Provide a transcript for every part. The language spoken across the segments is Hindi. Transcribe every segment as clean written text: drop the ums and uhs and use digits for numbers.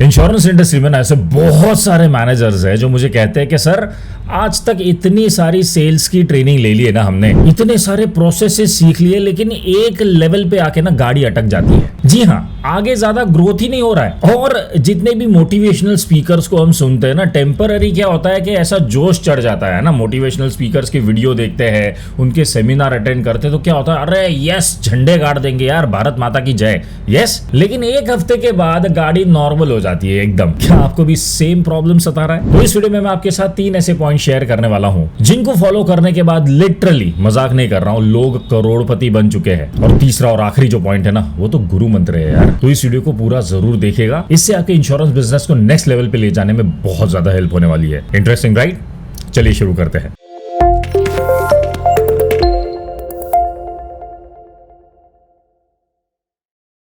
इंश्योरेंस इंडस्ट्री में ना ऐसे बहुत सारे मैनेजर्स हैं जो मुझे कहते हैं कि सर आज तक इतनी सारी सेल्स की ट्रेनिंग ले ली है ना, हमने इतने सारे प्रोसेसेस सीख लिए, लेकिन एक लेवल पे आके ना गाड़ी अटक जाती है। जी हाँ, आगे ज्यादा ग्रोथ ही नहीं हो रहा है। और जितने भी मोटिवेशनल स्पीकर्स को हम सुनते हैं ना, टेम्पररी क्या होता है कि ऐसा जोश चढ़ जाता है ना, मोटिवेशनल स्पीकर्स की वीडियो देखते हैं, उनके सेमिनार अटेंड करते हैं तो क्या होता है, अरे यस झंडे गाड़ देंगे यार, भारत माता की जय, यस। लेकिन एक हफ्ते के बाद गाड़ी नॉर्मल हो जाती है एकदम। क्या आपको भी सेम प्रॉब्लम सता रहा है? तो इस वीडियो में मैं आपके साथ 3 ऐसे पॉइंट शेयर करने वाला हूं जिनको फॉलो करने के बाद लिटरली, मजाक नहीं कर रहा हूं, लोग करोड़पति बन चुके हैं। और तीसरा और आखिरी जो पॉइंट है ना, वो तो गुरु मंत्र है यार। तो इस वीडियो को पूरा जरूर देखिएगा, इससे आपके इंश्योरेंस बिजनेस को नेक्स्ट लेवल पे ले जाने में बहुत ज्यादा हेल्प होने वाली है। Interesting right? चलिए शुरू करते हैं।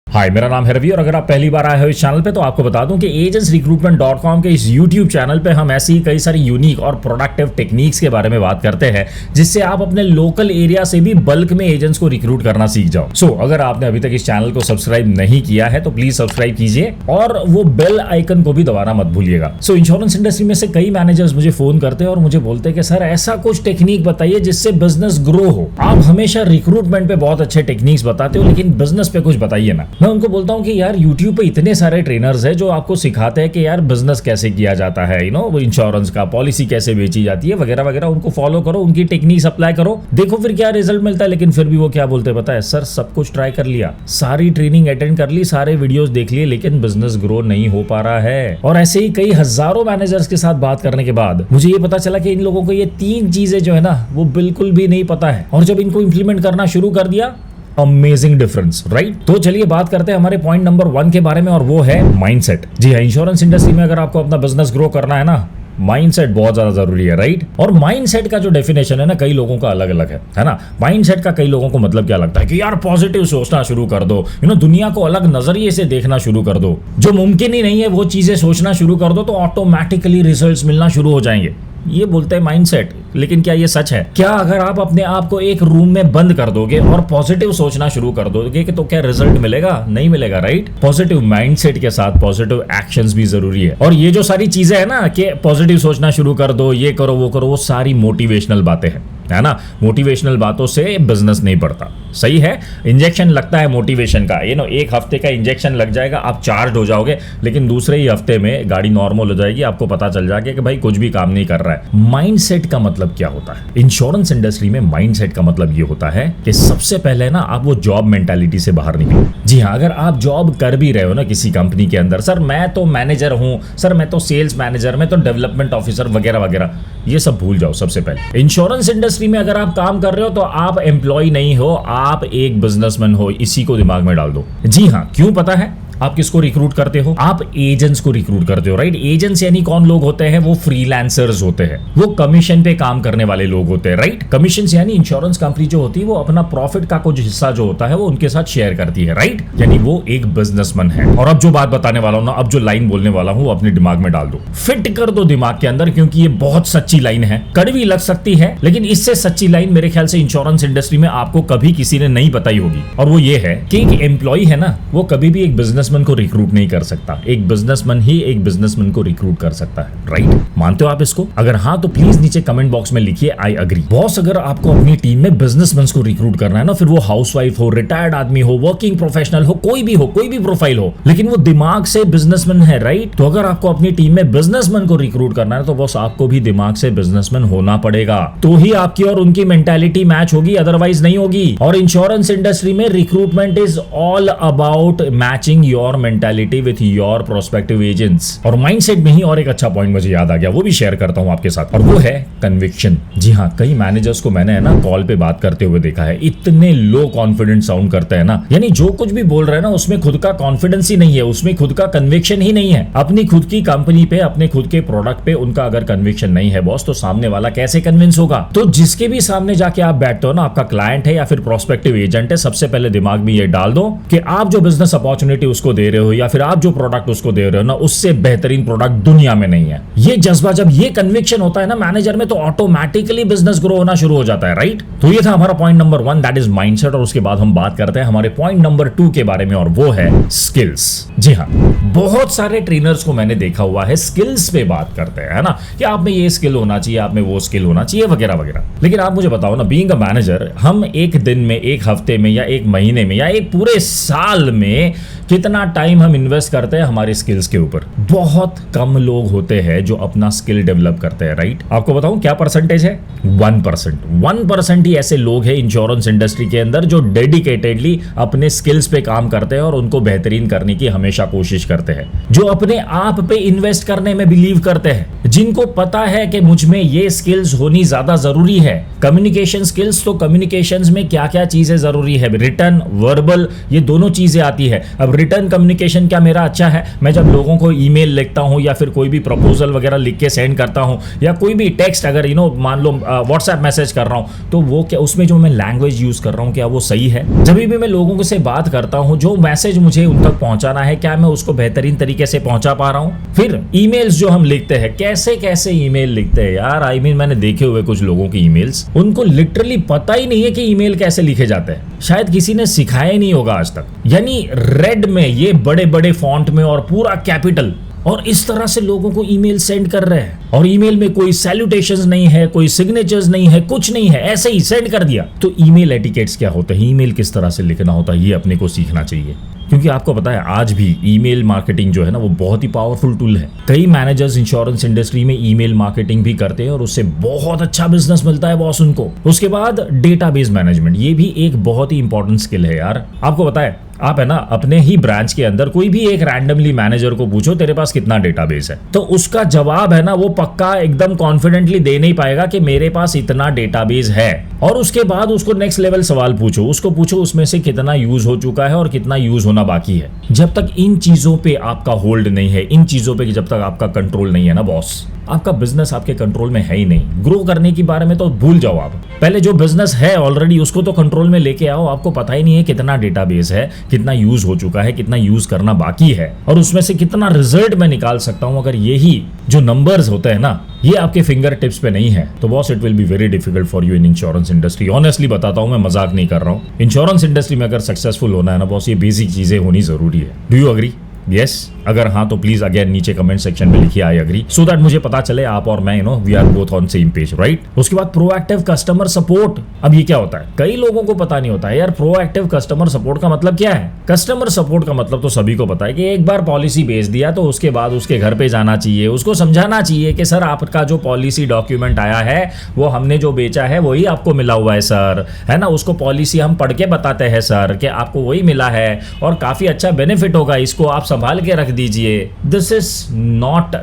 हाय, मेरा नाम है रवि और अगर आप पहली बार आए हो इस चैनल पे तो आपको बता दूं कि agentsrecruitment.com के इस YouTube चैनल पे हम ऐसी कई सारी यूनिक और प्रोडक्टिव टेक्निक्स के बारे में बात करते हैं, जिससे आप अपने लोकल एरिया से भी बल्क में एजेंट्स को रिक्रूट करना सीख जाओ। अगर आपने अभी तक इस चैनल को सब्सक्राइब नहीं किया है तो प्लीज सब्सक्राइब कीजिए और वो बेल आइकन को भी दबाना मत भूलिएगा। इंश्योरेंस इंडस्ट्री में से कई मैनेजर्स मुझे फोन करते हैं और मुझे बोलते हैं कि सर ऐसा कुछ टेक्निक बताइए जिससे बिजनेस ग्रो हो। आप हमेशा रिक्रूटमेंट पे बहुत अच्छे टेक्निक्स बताते हो, लेकिन बिजनेस पे कुछ बताइए ना। मैं उनको बोलता हूं कि यार YouTube पे इतने सारे ट्रेनर्स हैं जो आपको सिखाते हैं कि यार बिजनेस कैसे किया जाता है, इंश्योरेंस का पॉलिसी कैसे बेची जाती है वगैरह वगैरह। उनको फॉलो करो, उनकी टेक्निक्स अप्लाई करो, देखो फिर क्या रिजल्ट मिलता है। लेकिन फिर भी वो क्या बोलते हैं पता है, सर सब कुछ ट्राई कर लिया, सारी ट्रेनिंग अटेंड कर ली, सारे वीडियोस देख लिए, लेकिन बिजनेस ग्रो नहीं हो पा रहा है। और ऐसे ही कई हजारों मैनेजर्स के साथ बात करने के बाद मुझे ये पता चला कि इन लोगों को ये 3 चीजें जो है ना, वो बिल्कुल भी नहीं पता है। और जब इनको इंप्लीमेंट करना शुरू कर दिया, अमेजिंग डिफरेंस, राइट? तो चलिए बात करते हैं हमारे पॉइंट नंबर 1 के बारे में, और वो है माइंडसेट। जी हाँ, इंश्योरेंस इंडस्ट्री में अगर आपको अपना बिजनेस ग्रो करना है ना, माइंडसेट बहुत ज्यादा जरूरी है, राइट? और माइंडसेट का जो डेफिनेशन है ना, कई लोगों का अलग अलग है ना। माइंडसेट का कई लोगों को मतलब क्या लगता है कि यार पॉजिटिव सोचना शुरू कर दो, दुनिया को अलग नजरिए से देखना शुरू कर दो, जो मुमकिन ही नहीं है वो चीजें सोचना शुरू कर दो तो ऑटोमेटिकली रिजल्ट्स मिलना शुरू हो जाएंगे, ये बोलते हैं माइंडसेट। लेकिन क्या ये सच है? क्या अगर आप अपने आप को एक रूम में बंद कर दोगे और पॉजिटिव सोचना शुरू कर दोगे कि तो क्या रिजल्ट मिलेगा? नहीं मिलेगा, राइट? पॉजिटिव माइंडसेट के साथ पॉजिटिव एक्शंस भी जरूरी है। और ये जो सारी चीजें है ना कि पॉजिटिव सोचना शुरू कर दो, ये करो वो करो, वो सारी मोटिवेशनल बातें हैं, है ना। मोटिवेशनल बातों से बिजनेस नहीं बढ़ता, सही है। इंजेक्शन लगता है मोटिवेशन का, एक हफ्ते का इंजेक्शन लग जाएगा, आप चार्ज हो जाओगे, लेकिन दूसरे ही हफ्ते में गाड़ी नॉर्मल हो जाएगी, आपको पता चल जाएगा कि भाई कुछ भी काम नहीं कर रहा है। माइंडसेट का मतलब क्या होता है? इंश्योरेंस इंडस्ट्री में माइंडसेट का मतलब ये होता है कि सबसे पहले ना आप वो जॉब मेंटालिटी से बाहर निकलो। जी हाँ, अगर आप जॉब कर भी रहे हो ना किसी कंपनी के अंदर, सर मैं तो मैनेजर हूं, सर मैं तो सेल्स मैनेजर, मैं तो डेवलपमेंट ऑफिसर वगैरह वगैरह, ये सब भूल जाओ सबसे पहले। इंश्योरेंस इंडस्ट्री में अगर आप काम कर रहे हो तो आप एम्प्लॉय नहीं हो, आप एक बिजनेसमैन हो, इसी को दिमाग में डाल दो। जी हाँ, क्यों पता है? आप किसको रिक्रूट करते हो? आप एजेंट्स को रिक्रूट करते हो, राइट? एजेंट्स यानी कौन लोग होते हैं? वो फ्रीलांसर्स होते हैं, वो कमीशन पे काम करने वाले लोग होते हैं, राइट? कमीशन यानी इंश्योरेंस कंपनी जो होती है वो अपना प्रॉफिट का कुछ हिस्सा जो होता है वो उनके साथ शेयर करती है, राइट? यानी वो एक बिजनेसमैन है। और अब जो बात बताने वाला हूं ना, अब जो लाइन बोलने वाला हूं, अपने दिमाग में डाल दो, फिट कर दो दिमाग के अंदर, क्योंकि ये बहुत सच्ची लाइन है। कड़वी लग सकती है, लेकिन इससे सच्ची लाइन मेरे ख्याल से इंश्योरेंस इंडस्ट्री में आपको कभी किसी ने नहीं बताई होगी। और वो ये है कि एक एम्प्लॉय है ना, वो कभी भी एक बिजनेसमैन को रिक्रूट नहीं कर सकता, एक बिजनेसमैन ही एक बिजनेसमैन को रिक्रूट कर सकता है, राइट? मानते हो आप इसको? अगर हाँ तो प्लीज नीचे कमेंट बॉक्स में लिखिए आई अग्री। बॉस, अगर आपको अपनी टीम में बिजनेसमैन को रिक्रूट करना है ना, फिर वो हाउसवाइफ हो, रिटायर्ड आदमी हो, वर्किंग प्रोफेशनल हो, कोई भी हो, कोई भी प्रोफाइल हो, लेकिन वो दिमाग से बिजनेसमैन है, राइट? तो अगर आपको अपनी टीम में बिजनेसमैन को रिक्रूट करना है तो बॉस आपको भी दिमाग से बिजनेसमैन होना पड़ेगा, तो ही आपकी और उनकी मेंटालिटी मैच होगी, अदरवाइज नहीं होगी। और इंश्योरेंस इंडस्ट्री में recruitment is all about matching your mentality with your prospective agents. और माइंडसेट में ही और एक अच्छा पॉइंट मुझे याद आ गया, वो भी शेयर करता हूं आपके साथ, और वो है कन्विक्शन। जी हाँ, कई मैनेजर्स को मैंने है ना कॉल पे बात करते हुए देखा है, इतने लो कॉन्फिडेंस साउंड करते हैं ना, यानी जो कुछ भी बोल रहे हैं ना उसमें खुद का कॉन्फिडेंस ही नहीं है, उसमें खुद का कन्विक्शन ही नहीं है। अपनी खुद की कंपनी पे, अपने खुद के प्रोडक्ट पे उनका अगर कन्विक्शन नहीं है बॉस, तो सामने वाला कैसे कन्विंस होगा? तो जिसके भी सामने जाके आप बैठते हो ना, आपका क्लाइंट है या फिर प्रोस्पेक्टिव एजेंट है, सबसे पहले दिमाग में ये डाल दो कि आप जो बिजनेस अपॉर्चुनिटी उसको उसको दे रहे हो या फिर आप जो प्रोडक्ट उसको दे रहे हो ना, उससे बेहतरीन प्रोडक्ट दुनिया में नहीं है। ये जज्बा, जब ये कन्विक्शन होता है ना मैनेजर में, तो ऑटोमेटिकली बिजनेस ग्रो होना शुरू हो जाता है, राइट। तो ये था हमारा point number 1, that is mindset. और उसके बाद हम बात करते हैं हमारे पॉइंट नंबर 2 के बारे में, और वो है स्किल्स। जी हाँ, बहुत सारे ट्रेनर्स को मैंने देखा हुआ है स्किल्स पे बात करते हैं, है ना, कि आप में ये स्किल होना चाहिए, आप में वो स्किल होना चाहिए, वगैरह वगैरह। लेकिन आप मुझे बताओ ना, बीइंग अ मैनेजर, हम एक दिन में, एक हफ्ते में, या एक महीने में, या एक पूरे साल में कितना टाइम हम इन्वेस्ट करते हैं हमारे स्किल्स के ऊपर? बहुत कम लोग होते हैं जो अपना स्किल डेवलप करते हैं, राइट। आपको बताऊं क्या परसेंटेज है? 1%। 1% ही ऐसे लोग हैं इंश्योरेंस इंडस्ट्री के अंदर जो डेडिकेटेडली अपने स्किल्स पे काम करते हैं और उनको बेहतरीन करने की हमेशा कोशिश करते हैं, जो अपने आप पे इन्वेस्ट करने में बिलीव करते हैं, जिनको पता है कि मुझ में ये स्किल्स होनी ज्यादा जरूरी है। कम्युनिकेशन स्किल्स, तो कम्युनिकेशंस में क्या क्या चीजें जरूरी है? रिटन, वर्बल, ये दोनों चीजें आती है। अब रिटर्न कम्युनिकेशन क्या मेरा अच्छा है? मैं जब लोगों को ईमेल लिखता हूं या फिर कोई भी प्रपोजल वगैरह लिख के सेंड करता हूं, या कोई भी टेक्स्ट, अगर मान लो व्हाट्सएप मैसेज कर रहा हूं, तो वो क्या, उसमें जो मैं लैंग्वेज यूज कर रहा हूं, क्या वो सही है? जब भी मैं लोगों से बात करता हूं, जो मैसेज मुझे उन तक पहुंचाना है, क्या मैं उसको बेहतरीन तरीके से पहुंचा पा रहा हूं? फिर ईमेल्स जो हम लिखते हैं, कैसे कैसे ईमेल लिखते हैं यार। आई मीन, मैंने देखे हुए कुछ लोगों की ईमेल्स, उनको लिटरली पता ही नहीं है कि ईमेल कैसे लिखे जाते हैं। शायद किसी ने सिखाया ही नहीं होगा आज तक। यानी रेड में, ये बड़े बड़े फॉन्ट में और पूरा कैपिटल, और इस तरह से लोगों को ईमेल सेंड कर रहे हैं, और ईमेल में कोई सैल्यूटेशंस नहीं है, कोई सिग्नेचर्स नहीं है, कुछ नहीं है, ऐसे ही सेंड कर दिया। तो ईमेल एटिकेट्स क्या होता है, ईमेल किस तरह से लिखना होता है, ये अपने को सीखना चाहिए। क्योंकि आपको पता है आज भी ईमेल मार्केटिंग जो है ना, वो बहुत ही पावरफुल टूल है। कई मैनेजर्स इंश्योरेंस इंडस्ट्री में ईमेल मार्केटिंग भी करते हैं और उससे बहुत अच्छा बिजनेस मिलता है बॉस उनको। उसके बाद डेटाबेस मैनेजमेंट, ये भी एक बहुत ही इंपॉर्टेंट स्किल है यार। आपको पता है, आप है ना अपने ही ब्रांच के अंदर कोई भी एक रैंडमली मैनेजर को पूछो तेरे पास कितना डेटाबेस है, तो उसका जवाब है ना, वो पक्का एकदम कॉन्फिडेंटली दे नहीं पाएगा कि मेरे पास इतना डेटाबेस है। और उसके बाद उसको नेक्स्ट लेवल सवाल पूछो, उसको पूछो उसमें से कितना यूज हो चुका है और कितना यूज होना बाकी है। जब तक इन चीजों पे आपका होल्ड नहीं है, इन चीजों पे जब तक आपका कंट्रोल नहीं है ना बॉस, आपका बिजनेस आपके कंट्रोल में है ही नहीं। ग्रो करने के बारे में तो भूल जाओ आप। पहले जो बिजनेस है ऑलरेडी उसको तो कंट्रोल में लेके आओ। आपको पता ही नहीं है कितना डेटाबेस है, कितना यूज हो चुका है, कितना यूज करना बाकी है, और उसमें से कितना रिजल्ट मैं निकाल सकता हूं। अगर यही जो नंबर्स होते हैं ना, ये आपके फिंगर टिप्स पे नहीं है, तो boss it will be very difficult for you in insurance industry. Honestly बताता हूं, मैं मजाक नहीं कर रहा हूं। इंश्योरेंस इंडस्ट्री में अगर सक्सेसफुल होना है ना बॉस, ये बेसिक चीजें होनी जरूरी है। Do you agree? यस, अगर हाँ तो प्लीज अगेन नीचे कमेंट सेक्शन में लिखिए आई एग्री, सो दैट मुझे पता चले आप और मैं we are both on same page, right. उसके बाद प्रोएक्टिव कस्टमर सपोर्ट। अब ये क्या होता है, कई लोगों को पता नहीं होता है यार, प्रोएक्टिव कस्टमर सपोर्ट का मतलब क्या है। कस्टमर सपोर्ट का मतलब तो सभी को पता है कि एक बार पॉलिसी भेज दिया तो उसके बाद उसके घर पे जाना चाहिए, उसको समझाना चाहिए कि सर आपका जो पॉलिसी डॉक्यूमेंट आया है वो हमने जो बेचा है वही आपको मिला हुआ है सर, है ना। उसको पॉलिसी हम पढ़ के बताते हैं सर कि आपको वही मिला है और काफी अच्छा बेनिफिट होगा, इसको आप संभाल के रख दीजिए। This is not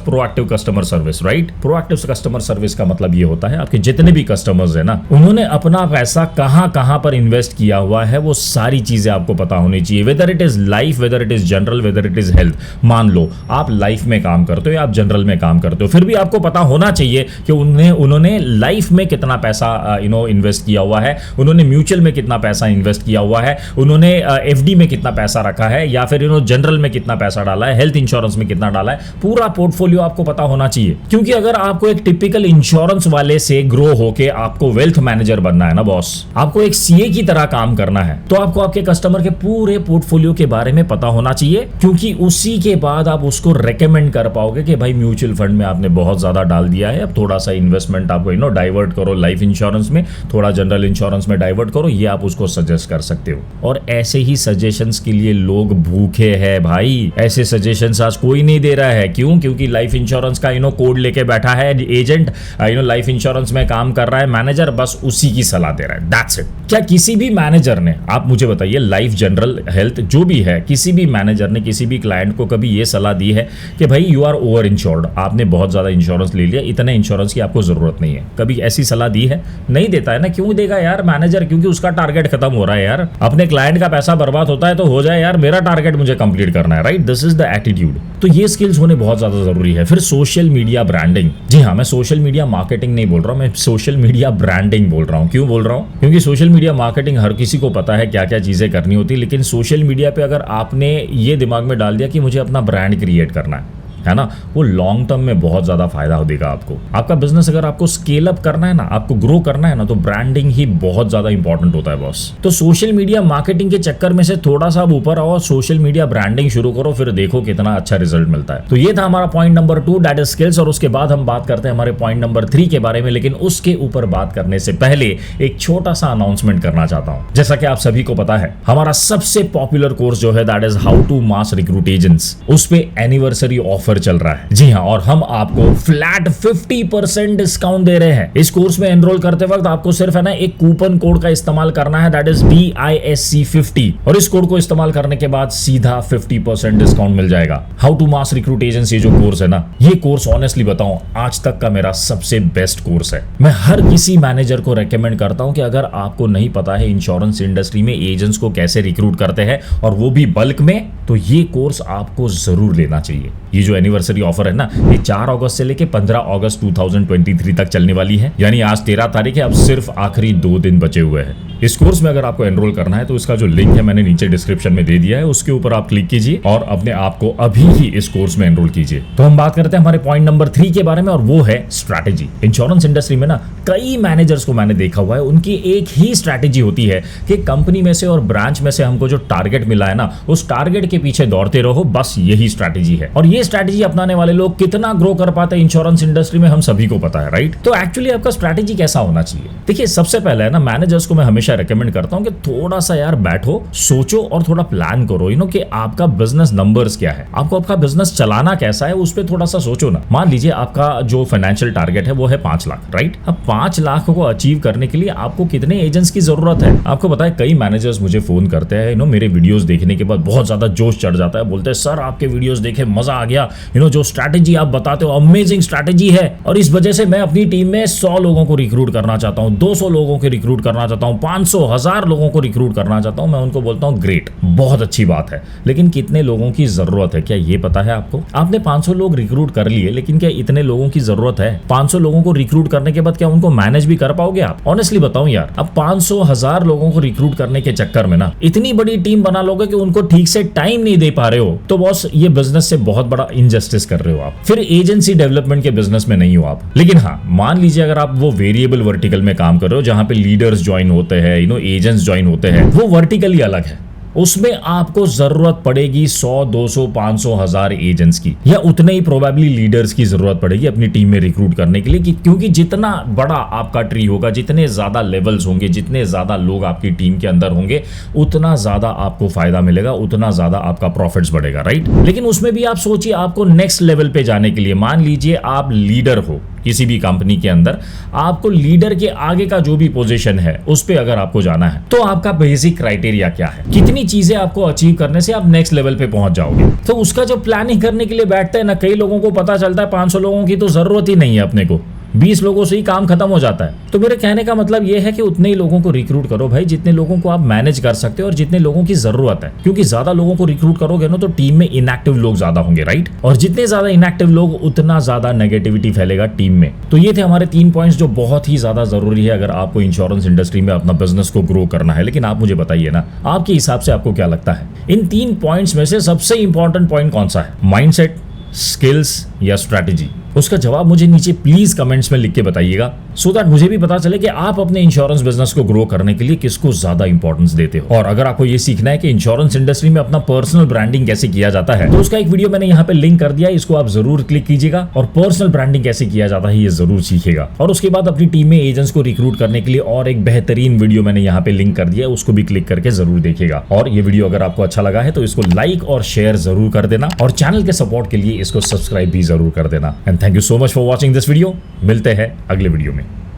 proactive customer service, right. Proactive customer service का मतलब ये होता है आपके जितने भी कस्टमर्स है ना, उन्होंने अपना पैसा कहां कहां पर इन्वेस्ट किया हुआ है, वो सारी चीजें आपको पता होनी चाहिए। Whether it is life, whether it is general, whether it is health. मान लो आप लाइफ में काम करते हो या आप जनरल में काम करते हो, फिर भी आपको पता होना चाहिए कि उन्होंने लाइफ में कितना पैसा इन्वेस्ट किया हुआ है, उन्होंने म्यूचुअल में कितना पैसा इन्वेस्ट किया हुआ है, उन्होंने एफडी में कितना पैसा रखा है, या फिर जनरल में कितना पैसा डाला है, हेल्थ इंश्योरेंस में कितना डाला है। पूरा पोर्टफोलियो आपको पता होना चाहिए, क्योंकि अगर आपको एक टिपिकल इंश्योरेंस वाले से ग्रो होके आपको वेल्थ मैनेजर बनना है ना बॉस, आपको एक सीए की तरह काम करना है, तो आपको आपके कस्टमर के पूरे पोर्टफोलियो के बारे में पता होना चाहिए, क्योंकि उसी के बाद आप उसको रेकमेंड कर पाओगे कि भाई म्यूचुअल फंड में आपने बहुत ज्यादा डाल दिया है, अब थोड़ा सा इन्वेस्टमेंट आपको डाइवर्ट करो लाइफ इंश्योरेंस में, थोड़ा जनरल इंश्योरेंस में डाइवर्ट करो, ये आप उसको सजेस्ट कर सकते हो। और ऐसे ही सजेशंस के लिए लोग भूखे हैं भाई, ऐसे सजेशंस आज कोई नहीं दे रहा है। क्यों? क्योंकि लाइफ इंश्योरेंस का कोड लेके बैठा है एजेंट, लाइफ इंश्योरेंस में काम कर रहा है मैनेजर, बस उसी की सलाह दे रहा है, दैट्स इट। क्या किसी भी मैनेजर ने, आप मुझे बताइए, लाइफ, जनरल, हेल्थ जो भी है, किसी भी मैनेजर ने किसी भी क्लाइंट को कभी ये सलाह दी है कि भाई यू आर ओवर इंश्योर्ड, आपने बहुत ज्यादा इंश्योरेंस ले लिया, इतने इंश्योरेंस की आपको जरूरत नहीं है? कभी ऐसी सलाह दी है? नहीं देता है ना। क्यों देगा यार मैनेजर? क्योंकि उसका टारगेट खत्म हो रहा है यार। अपने क्लाइंट का पैसा बर्बाद होता है तो हो जाए यार, मेरा टारगेट मुझे कंप्लीट कंप्लीट करना है, right? This is the attitude. तो ये स्किल्स होने बहुत ज्यादा जरूरी है। फिर सोशल मीडिया ब्रांडिंग। जी हाँ, मैं सोशल मीडिया मार्केटिंग नहीं बोल रहा हूँ, मैं सोशल मीडिया ब्रांडिंग बोल रहा हूँ। क्यों बोल रहा हूँ? क्योंकि सोशल मीडिया मार्केटिंग हर किसी को पता है क्या क्या चीजें करनी होती, लेकिन सोशल मीडिया पे अगर आपने ये दिमाग में डाल दिया कि मुझे अपना ब्रांड क्रिएट करना है ना, वो लॉन्ग टर्म में बहुत ज्यादा फायदा देगा आपको। आपका बिजनेस अगर आपको स्केल अप करना है ना, आपको ग्रो करना है ना, तो ब्रांडिंग ही बहुत ज्यादा इंपॉर्टेंट होता है बॉस। तो सोशल मीडिया मार्केटिंग के चक्कर में से थोड़ा सा ऊपर आओ, सोशल मीडिया ब्रांडिंग शुरू करो, फिर देखो कितना अच्छा रिजल्ट मिलता है। तो ये था हमारा point number 2, that is skills. और उसके बाद हम बात करते हैं हमारे पॉइंट नंबर 3 के बारे में, लेकिन उसके ऊपर बात करने से पहले एक छोटा सा अनाउंसमेंट करना चाहता हूं। जैसा कि आप सभी को पता है, हमारा सबसे पॉपुलर कोर्स जो है that is how to mass recruit agents, उस पे एनिवर्सरी ऑफर चल रहा है। जी हाँ, और हम आपको फ्लैट 50% डिस्काउंट दे रहे हैं। इस कोर्स में एनरोल करते वक्त आपको सिर्फ है ना एक कूपन कोड का इस्तेमाल करना है, दैट इज BISC50, और इस कोड को इस्तेमाल करने के बाद सीधा 50% डिस्काउंट मिल जाएगा। How to mass recruit agents ये जो कोर्स है ना, ये कोर्स ऑनेस्टली बताऊं आज तक का मेरा सबसे बेस्ट कोर्स है। मैं हर किसी मैनेजर को रेकमेंड करता हूं कि अगर आपको नहीं पता है इंश्योरेंस इंडस्ट्री में एजेंट्स को कैसे रिक्रूट करते हैं और वो भी बल्क में, तो ये कोर्स आपको जरूर लेना चाहिए। ये जो एनिवर्सरी ऑफर है ना, ये 4 अगस्त से लेके 15 अगस्त 2023 तक चलने वाली है। यानी आज 13 तारीख है, अब सिर्फ आखिरी 2 दिन बचे हुए हैं। इस कोर्स में अगर आपको एनरोल करना है तो इसका जो लिंक है मैंने नीचे डिस्क्रिप्शन में दे दिया है, उसके ऊपर आप क्लिक कीजिए और अपने आप को अभी ही इस कोर्स में एनरोल कीजिए। तो हम बात करते हैं हमारे पॉइंट नंबर 3 के बारे में, और वो है स्ट्रैटेजी। इंश्योरेंस इंडस्ट्री में ना कई मैनेजर्स को मैंने देखा हुआ है, उनकी एक ही स्ट्रैटेजी होती है कि कंपनी में से और ब्रांच में से हमको जो टारगेट मिला है ना, उस टारगेट के पीछे दौड़ते रहो, बस यही स्ट्रैटेजी है। और ये स्ट्रैटेजी अपनाने वाले लोग कितना ग्रो कर पाते हैं इंश्योरेंस इंडस्ट्री में हम सभी को पता है, राइट? तो एक्चुअली आपका स्ट्रैटेजी कैसा होना चाहिए? देखिए, सबसे पहले है ना, मैनेजर्स को मैं हमेशा रेकमेंड करता हूं कि थोड़ा सा यार बैठो, सोचो और थोड़ा प्लान करो, कि आपका बिजनेस नंबर्स क्या है, आपको आपका बिजनेस चलाना कैसा है, उस पर थोड़ा सा सोचो ना। मान लीजिए आपका जो फाइनेंशियल टारगेट है वो है 5 लाख, राइट? अब 5 लाख को अचीव करने के लिए आपको कितने एजेंट्स की जरूरत है? आपको पता है कई मैनेजर्स मुझे फोन करते हैं, मेरे वीडियोस देखने के बाद बहुत ज्यादा जोश चढ़ जाता है, बोलते हैं सर आपके वीडियोस देखे मजा आ गया, जो स्ट्रैटेजी आप बताते हो अमेजिंग स्ट्रैटेजी है, और इस वजह से मैं अपनी टीम में 100 लोगों को रिक्रूट करना चाहता हूं, 200 लोगों को रिक्रूट करना चाहता हूं, 500 1000 लोगों को रिक्रूट करना चाहता हूं। मैं उनको बोलता हूं ग्रेट, बहुत अच्छी बात है, लेकिन कितने लोगों की जरूरत है क्या ये पता है आपको? आपने 500 लोग रिक्रूट कर लिए, लेकिन क्या इतने लोगों की जरूरत है? 500 लोगों को रिक्रूट करने के बाद क्या उनको मैनेज भी कर पाओगे आप? ऑनेस्टली बताऊं यार, अब 500 1000 लोगों को रिक्रूट करने के चक्कर में ना इतनी बड़ी टीम बना लोगे कि उनको ठीक से टाइम नहीं दे पा रहे हो, तो बॉस ये बिजनेस से बहुत बड़ा इनजस्टिस कर रहे हो आप। फिर एजेंसी डेवलपमेंट के बिजनेस में नहीं हो आप। लेकिन हाँ, मान लीजिए अगर आप वो वेरिएबल वर्टिकल में काम कर रहे हो जहां पे लीडर्स ज्वाइन होते हैं, एजेंट्स ज्वाइन होते हैं, वो वर्टिकल ही अलग है, उसमें आपको जरूरत पड़ेगी 100, 200, 500, 1000 एजेंट्स की, या उतने ही प्रोबेबली लीडर्स की जरूरत पड़ेगी अपनी टीम में रिक्रूट करने के लिए, क्योंकि जितना बड़ा आपका ट्री होगा, जितने ज्यादा लेवल्स होंगे, जितने ज्यादा लोग आपकी टीम के अंदर होंगे, उतना ज्यादा आपको फायदा मिलेगा, उतना ज्यादा आपका प्रॉफिट्स बढ़ेगा, राइट? लेकिन उसमें भी आप सोचिए, आपको नेक्स्ट लेवल पे जाने के लिए, मान लीजिए आप लीडर हो किसी भी कंपनी के अंदर, आपको लीडर के आगे का जो भी पोजीशन है उस पे अगर आपको जाना है, तो आपका बेसिक क्राइटेरिया क्या है, कितनी चीजें आपको अचीव करने से आप नेक्स्ट लेवल पे पहुंच जाओगे? तो उसका जब प्लानिंग करने के लिए बैठते हैं ना, कई लोगों को पता चलता है 500 लोगों की तो जरूरत ही नहीं है अपने को, 20 लोगों से ही काम खत्म हो जाता है। तो मेरे कहने का मतलब यह है कि उतने ही लोगों को रिक्रूट करो भाई, जितने लोगों को आप मैनेज कर सकते हो और जितने लोगों की जरूरत है, क्योंकि ज्यादा लोगों को रिक्रूट करोगे ना तो टीम में इनएक्टिव लोग ज्यादा होंगे, राइट? और जितने ज्यादा इनएक्टिव लोग, उतना ज्यादा नेगेटिविटी फैलेगा टीम में। तो ये थे हमारे 3 पॉइंट्स जो बहुत ही ज्यादा जरूरी है अगर आपको इंश्योरेंस इंडस्ट्री में अपना बिजनेस को ग्रो करना है। लेकिन आप मुझे बताइए ना, आपके हिसाब से आपको क्या लगता है, इन 3 पॉइंट्स में से सबसे इंपॉर्टेंट पॉइंट कौन सा है? माइंडसेट, स्किल्स या स्ट्रैटेजी? उसका जवाब मुझे नीचे प्लीज कमेंट्स में लिख के बताइएगा, सो दैट मुझे भी पता चले कि आप अपने इंश्योरेंस बिजनेस को ग्रो करने के लिए किसको ज्यादा इंपॉर्टेंस देते हो। और अगर आपको ये सीखना है कि इंश्योरेंस इंडस्ट्री में अपना पर्सनल ब्रांडिंग कैसे किया जाता है, तो उसका एक वीडियो मैंने यहाँ पे लिंक कर दिया है, इसको आप जरूर क्लिक कीजिएगा और पर्सनल ब्रांडिंग कैसे किया जाता है ये जरूर सीखेगा। और उसके बाद अपनी टीम में एजेंट्स को रिक्रूट करने के लिए और एक बेहतरीन वीडियो मैंने यहाँ पे लिंक कर दिया है, उसको भी क्लिक करके जरूर देखिएगा। और ये वीडियो अगर आपको अच्छा लगा है तो इसको लाइक और शेयर जरूर कर देना, और चैनल के सपोर्ट के लिए इसको सब्सक्राइब भी जरूर कर देना। And thank you so much for watching this video. मिलते हैं अगले वीडियो में।